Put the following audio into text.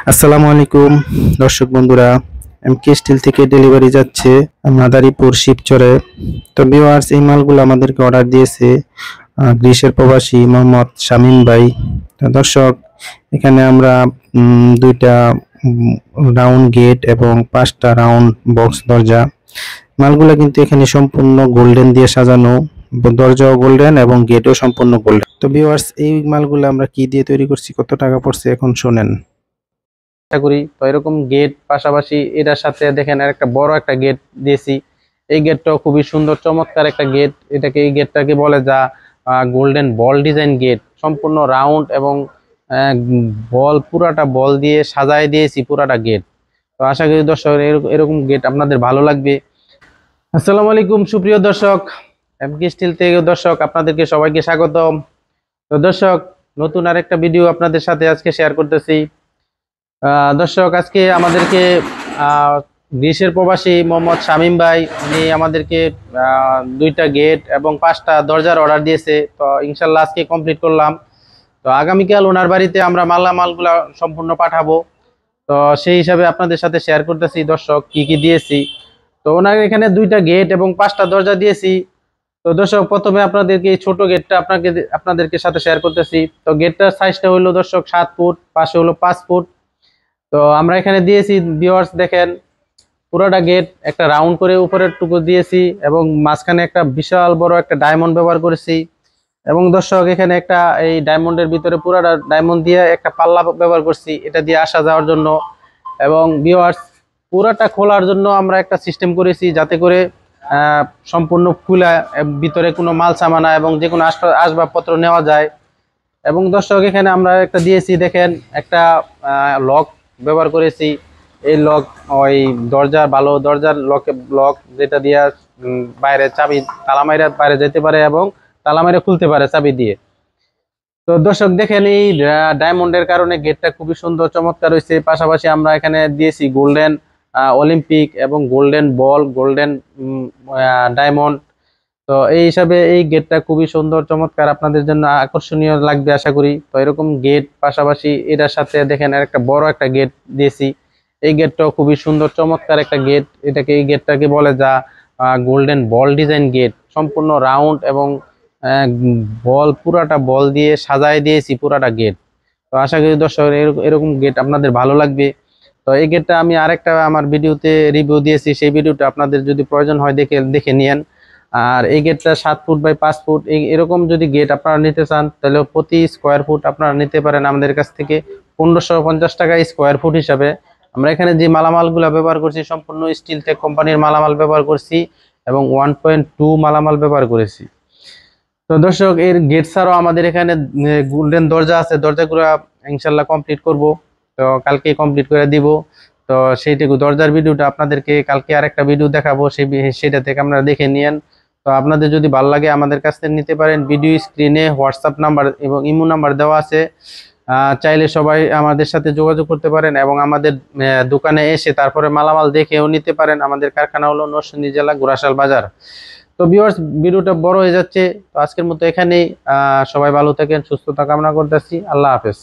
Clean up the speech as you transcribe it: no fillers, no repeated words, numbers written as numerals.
আসসালামু আলাইকুম দর্শক বন্ধুরা, এমকে স্টিল থেকে ডেলিভারি যাচ্ছে মাদারীপুর শিবচরে। তো ভিউয়ার্স, এই মালগুলো আমাদেরকে অর্ডার দিয়েছে গ্রিসের প্রবাসী মোহাম্মদ শামীম ভাই। তো দর্শক, এখানে আমরা দুইটা রাউন্ড গেট এবং 5টা রাউন্ড বক্স দরজা, মালগুলো কিন্তু এখানে সম্পূর্ণ গোল্ডেন দিয়ে সাজানো, দরজাও গোল্ডেন এবং গেটও সম্পূর্ণ গোল্ডেন। তো ভিউয়ার্স, এই মালগুলো আমরা কি দিয়ে তৈরি করছি, কত টাকা পড়ছে এখন শোনেন। করি তো এরকম গেট পাশাপাশি এটার সাথে দেখেন আর একটা বড় একটা গেট দিয়েছি। এই গেটটাও খুবই সুন্দর চমৎকার একটা গেট। এই গেটটাকে বলে যা গোল্ডেন বল ডিজাইন গেট, সম্পূর্ণ রাউন্ড এবং বল পুরাটা বল দিয়ে সাজায় দিয়েছি পুরাটা গেট। তো আশা করি দর্শক এরকম গেট আপনাদের ভালো লাগবে। আসসালামু আলাইকুম সুপ্রিয় দর্শক, এমকে স্টিল থেকে দর্শক আপনাদেরকে সবাইকে স্বাগতম। তো দর্শক, নতুন আরেকটা ভিডিও আপনাদের সাথে আজকে শেয়ার করতেছি। দর্শক, আজকে আমাদেরকে গ্রিসের প্রবাসী মোহাম্মদ শামীম ভাই উনি আমাদেরকে 2টা গেট এবং 5টা দরজার অর্ডার দিয়েছে। তো ইনশাল্লাহ আজকে কমপ্লিট করলাম। তো আগামীকাল ওনার বাড়িতে আমরা মালামালগুলা সম্পূর্ণ পাঠাবো। তো সেই হিসাবে আপনাদের সাথে শেয়ার করতেছি দর্শক কি কি দিয়েছি। তো ওনার এখানে 2টা গেট এবং 5টা দরজা দিয়েছি। তো দর্শক, প্রথমে আপনাদেরকে এই ছোট গেটটা আপনাদেরকে সাথে শেয়ার করতেছি। তো গেটটার সাইজটা হলো দর্শক 7 ফুট, পাশে হলো 5 ফুট। তো আমরা এখানে দিয়েছি ভিউয়ার্স দেখেন, পুরোটা গেট একটা রাউন্ড করে উপরের টুকু দিয়েছি এবং মাঝখানে একটা বিশাল বড় একটা ডায়মন্ড ব্যবহার করেছি। এবং দর্শক, এখানে একটা এই ডায়মন্ডের ভিতরে পুরোটা ডায়মন্ড দিয়ে একটা পাল্লা ব্যবহার করছি, এটা দিয়ে আসা যাওয়ার জন্য। এবং ভিউয়ার্স, পুরোটা খোলার জন্য আমরা একটা সিস্টেম করেছি যাতে করে সম্পূর্ণ খোলা, ভিতরে কোনো মাল সামানা এবং যে কোনো আসবাবপত্র নেওয়া যায়। এবং দর্শক, এখানে আমরা একটা দিয়েছি দেখেন, একটা লক ব্যবহার করেছি। এই লক ওই দরজার লক যেটা দিয়ে বাইরে চাবি তালা মাইরা বাইরে যেতে পারে এবং তালা মাইরা খুলতে পারে চাবি দিয়ে। তো দর্শক দেখেন, এই ডায়মন্ডের কারণে গেটটা খুবই সুন্দর চমৎকার হয়েছে। পাশাপাশি আমরা এখানে দিয়েছি গোল্ডেন অলিম্পিক এবং গোল্ডেন বল, গোল্ডেন ডায়মন্ড। তো এই হিসাবে এই গেটটা খুবই সুন্দর চমৎকার, আপনাদের জন্য আকর্ষণীয় লাগবে আশা করি। তো এরকম গেট পাশাপাশি এটার সাথে দেখেন আর একটা বড় একটা গেট দিয়েছি। এই গেটটাও খুবই সুন্দর চমৎকার একটা গেট। এই গেটটাকে বলে যা গোল্ডেন বল ডিজাইন গেট, সম্পূর্ণ রাউন্ড এবং পুরাটা বল দিয়ে সাজায় দিয়েছি পুরাটা গেট। তো আশা করি দর্শক এরকম গেট আপনাদের ভালো লাগবে। তো এই গেটটা আমি আরেকটা আমার ভিডিওতে রিভিউ দিয়েছি, সেই ভিডিওটা আপনাদের যদি প্রয়োজন হয় দেখে নিয়েন। আর এই গেটটা 7 ফুট বাই 5 ফুট, এরকম যদি গেট আপনারা নিতে চান তাহলে প্রতি স্কোয়ার ফুট আপনারা নিতে পারেন আমাদের কাছ থেকে 1550 টাকা স্কোয়ার ফুট হিসাবে। আমরা এখানে যে মালামালগুলো ব্যবহার করছি সম্পূর্ণ স্টিল টেক কোম্পানির মালামাল ব্যবহার করছি এবং 1.2 মালামাল ব্যবহার করেছি। তো দর্শক, এর গেট ছাড়াও আমাদের এখানে গোল্ডেন দরজা আছে, দরজাগুলো ইনশাল্লাহ কমপ্লিট করব। তো কালকে কমপ্লিট করে দিব। তো সেইটুকু দরজার ভিডিওটা আপনাদেরকে কালকে আরেকটা ভিডিও দেখাবো, সেটা থেকে আপনারা দেখে নিয়েন। তো আপনাদের যদি ভালো লাগে আমাদের কাছ থেকে নিতে পারেন। ভিডিও স্ক্রিনে হোয়াটসঅ্যাপ নাম্বার এবং ইমো নাম্বার দেওয়া আছে, চাইলে সবাই আমাদের সাথে যোগাযোগ করতে পারেন এবং আমাদের দোকানে এসে তারপরে মালামাল দেখেও নিতে পারেন। আমাদের কারখানা হলো নরসিংদী জেলা গোরাশাল বাজার। তো ভিউয়ার্স, ভিডিওটা বড় হয়ে যাচ্ছে, তো আজকের মতো এখানেই। সবাই ভালো থাকেন, সুস্থতা কামনা করতেছি। আল্লাহ হাফেজ।